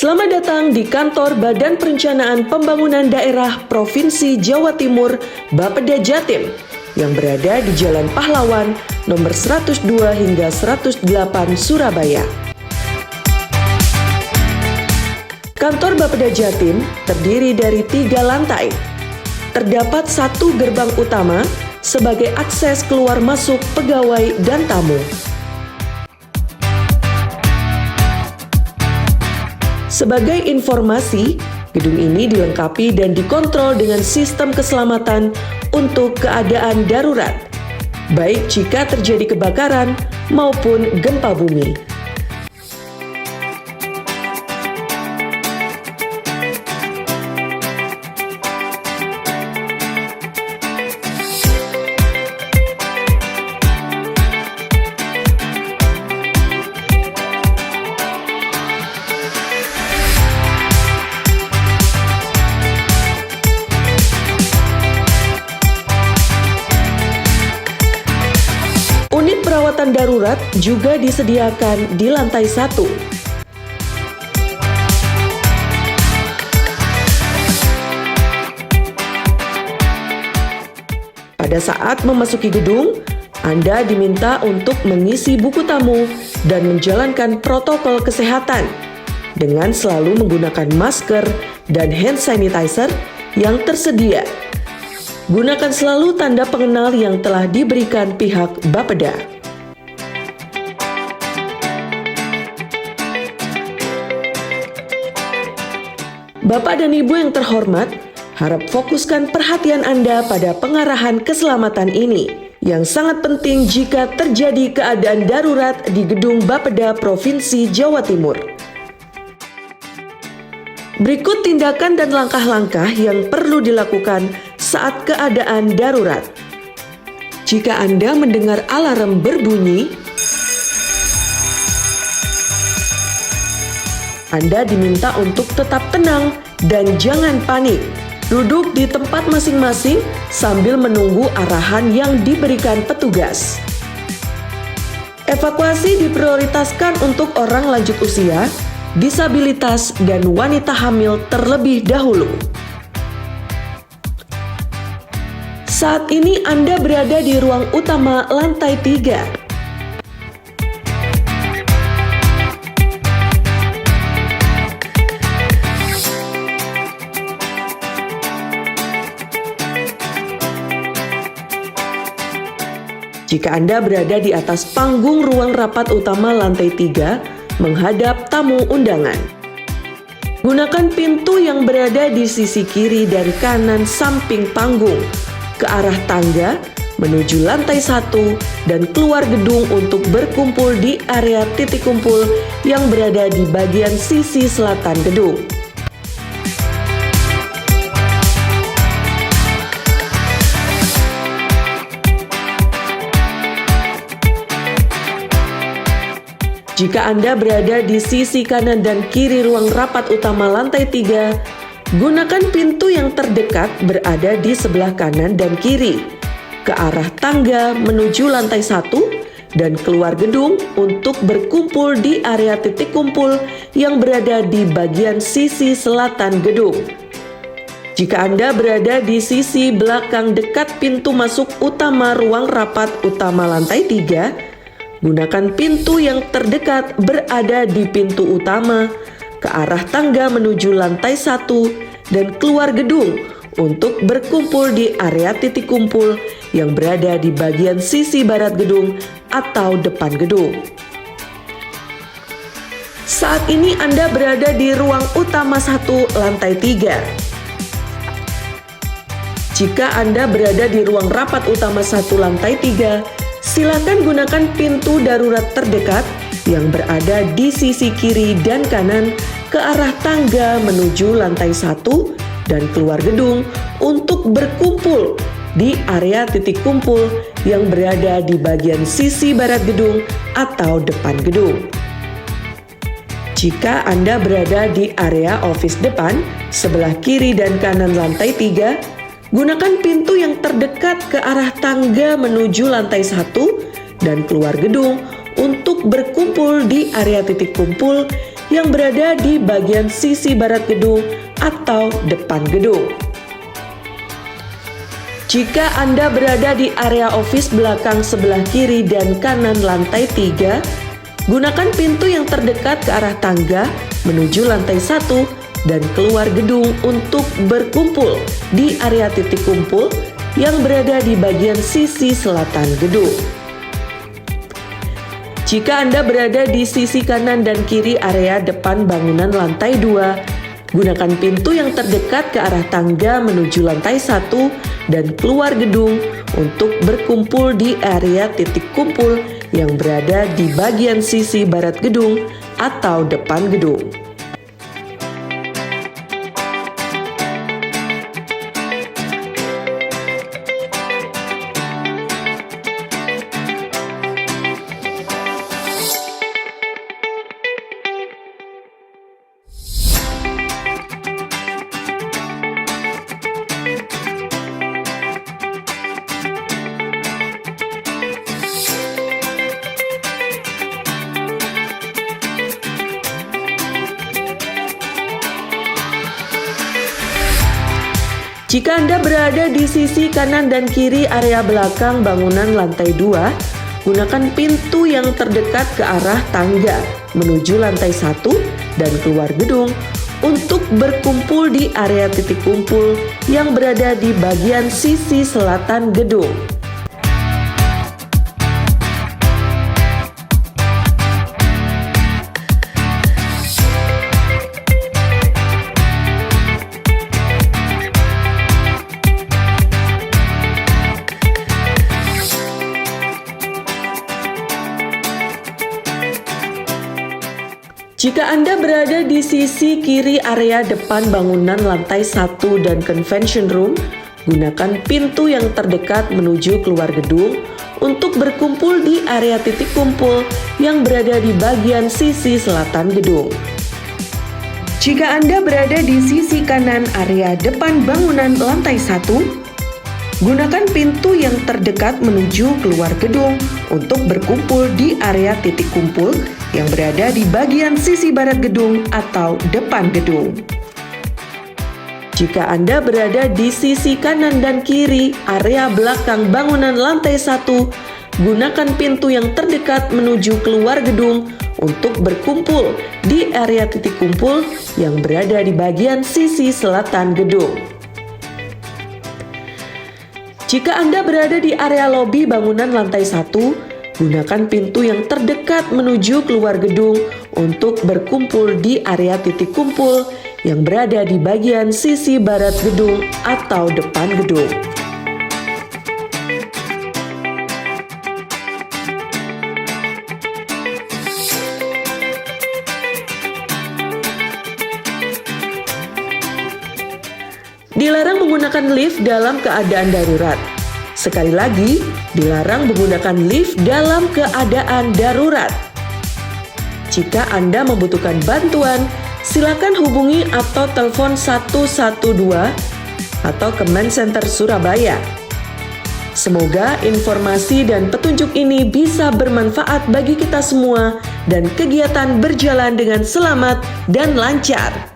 Selamat datang di kantor Badan Perencanaan Pembangunan Daerah Provinsi Jawa Timur Bapeda Jatim yang berada di Jalan Pahlawan nomor 102 hingga 108 Surabaya. Kantor Bapeda Jatim terdiri dari 3 lantai. Terdapat 1 gerbang utama sebagai akses keluar masuk pegawai dan tamu. Sebagai informasi, gedung ini dilengkapi dan dikontrol dengan sistem keselamatan untuk keadaan darurat, baik jika terjadi kebakaran maupun gempa bumi. Unit perawatan darurat juga disediakan di lantai 1. Pada saat memasuki gedung, Anda diminta untuk mengisi buku tamu dan menjalankan protokol kesehatan dengan selalu menggunakan masker dan hand sanitizer yang tersedia. Gunakan selalu tanda pengenal yang telah diberikan pihak Bapeda. Bapak dan Ibu yang terhormat, harap fokuskan perhatian Anda pada pengarahan keselamatan ini yang sangat penting jika terjadi keadaan darurat di gedung Bapeda Provinsi Jawa Timur. Berikut tindakan dan langkah-langkah yang perlu dilakukan saat keadaan darurat. Jika Anda mendengar alarm berbunyi, Anda diminta untuk tetap tenang dan jangan panik. Duduk di tempat masing-masing sambil menunggu arahan yang diberikan petugas. Evakuasi diprioritaskan untuk orang lanjut usia, disabilitas, dan wanita hamil terlebih dahulu. Saat ini Anda berada di ruang utama lantai 3. Jika Anda berada di atas panggung ruang rapat utama lantai 3, menghadap tamu undangan. Gunakan pintu yang berada di sisi kiri dan kanan samping panggung ke arah tangga menuju lantai 1 dan keluar gedung untuk berkumpul di area titik kumpul yang berada di bagian sisi selatan gedung. Jika Anda berada di sisi kanan dan kiri ruang rapat utama lantai 3, gunakan pintu yang terdekat berada di sebelah kanan dan kiri, ke arah tangga menuju lantai 1 dan keluar gedung untuk berkumpul di area titik kumpul yang berada di bagian sisi selatan gedung. Jika Anda berada di sisi belakang dekat pintu masuk utama ruang rapat utama lantai 3, gunakan pintu yang terdekat berada di pintu utama ke arah tangga menuju lantai 1 dan keluar gedung untuk berkumpul di area titik kumpul yang berada di bagian sisi barat gedung atau depan gedung. Saat ini Anda berada di ruang utama 1 lantai 3. Jika Anda berada di ruang rapat utama 1 lantai 3, silakan gunakan pintu darurat terdekat yang berada di sisi kiri dan kanan ke arah tangga menuju lantai 1 dan keluar gedung untuk berkumpul di area titik kumpul yang berada di bagian sisi barat gedung atau depan gedung. Jika Anda berada di area office depan, sebelah kiri dan kanan lantai 3, gunakan pintu yang terdekat ke arah tangga menuju lantai 1 dan keluar gedung untuk berkumpul di area titik kumpul yang berada di bagian sisi barat gedung atau depan gedung. Jika Anda berada di area office belakang sebelah kiri dan kanan lantai 3, gunakan pintu yang terdekat ke arah tangga menuju lantai 1 dan keluar gedung untuk berkumpul di area titik kumpul yang berada di bagian sisi selatan gedung. Jika Anda berada di sisi kanan dan kiri area depan bangunan lantai 2, gunakan pintu yang terdekat ke arah tangga menuju lantai 1 dan keluar gedung untuk berkumpul di area titik kumpul yang berada di bagian sisi barat gedung atau depan gedung. Jika Anda berada di sisi kanan dan kiri area belakang bangunan lantai 2, gunakan pintu yang terdekat ke arah tangga menuju lantai 1 dan keluar gedung untuk berkumpul di area titik kumpul yang berada di bagian sisi selatan gedung. Jika Anda berada di sisi kiri area depan bangunan lantai 1 dan convention room, gunakan pintu yang terdekat menuju keluar gedung untuk berkumpul di area titik kumpul yang berada di bagian sisi selatan gedung. Jika Anda berada di sisi kanan area depan bangunan lantai 1, gunakan pintu yang terdekat menuju keluar gedung untuk berkumpul di area titik kumpul yang berada di bagian sisi barat gedung atau depan gedung. Jika Anda berada di sisi kanan dan kiri area belakang bangunan lantai 1, gunakan pintu yang terdekat menuju keluar gedung untuk berkumpul di area titik kumpul yang berada di bagian sisi selatan gedung. Jika Anda berada di area lobi bangunan lantai 1, gunakan pintu yang terdekat menuju keluar gedung untuk berkumpul di area titik kumpul yang berada di bagian sisi barat gedung atau depan gedung. Dilarang menggunakan lift dalam keadaan darurat. Sekali lagi, dilarang menggunakan lift dalam keadaan darurat. Jika Anda membutuhkan bantuan, silakan hubungi atau telepon 112 atau Command Center Surabaya. Semoga informasi dan petunjuk ini bisa bermanfaat bagi kita semua dan kegiatan berjalan dengan selamat dan lancar.